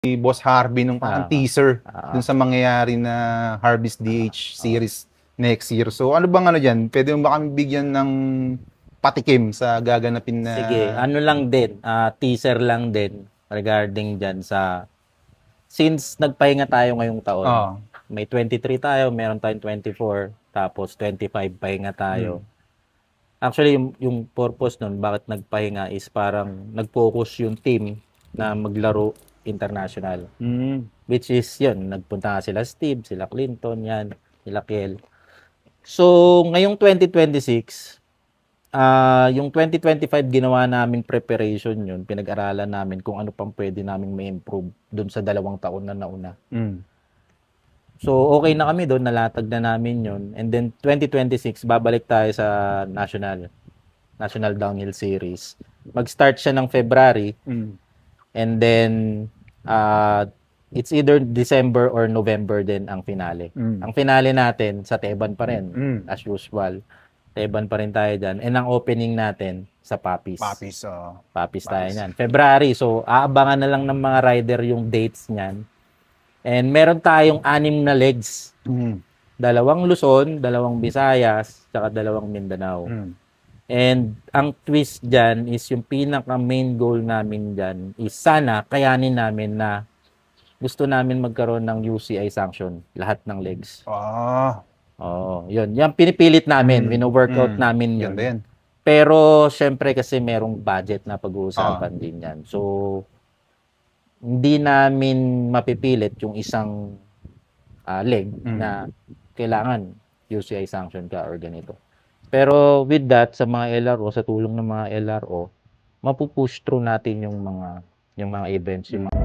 Boss Harvey nung parang Ah, teaser ah. dun sa mangyayari na Harvey's DH series next year. So ano bang ano dyan? Pwede mo ba kami bigyan ng patikim sa gaganapin na... Sige, ano lang din, teaser lang din regarding dyan sa, since nagpahinga tayo ngayong taon, Oh. may 23 tayo, meron tayong 24, tapos 25 pahinga tayo. Mm. Actually, yung purpose nun, bakit nagpahinga is parang nag-focus yung team na maglaro international. Mm. Which is yun, nagpunta nga sila Steve, sila Clinton, yan, sila Kiel. So, ngayong 2026, yung 2025 ginawa naming preparation yun, pinag-aralan namin kung ano pang pwede naming ma-improve dun sa 2 taon na nauna. Mm. So, okay na kami doon, nalatag na namin yun. And then, 2026, babalik tayo sa National Downhill Series. Mag-start siya ng February, Mm. and then, it's either December or November din ang finale. Mm. Ang finale natin, sa Teban pa rin, Mm. as usual. Teban pa rin tayo dyan. And ang opening natin, sa Papis. Papis. Papis tayo Papis. niyan. February, so aabangan na lang ng mga rider yung dates niyan. And meron tayong 6 na legs. Mm. 2 Luzon, 2 Visayas, tsaka 2 Mindanao. Mm. And ang twist dyan is yung pinaka main goal namin dyan is sana kayanin namin na gusto namin magkaroon ng UCI sanction, lahat ng legs. Ah. Oo, yun. Yan pinipilit namin, wino-workout namin yun. Ganda yan. Pero syempre kasi merong budget na pag-uusapan din yan. So, hindi namin mapipilit yung isang leg na kailangan UCI sanction ka or ganito. Pero with that, sa mga LRO, sa tulong ng mga LRO, mapupush through natin yung mga events, yung mga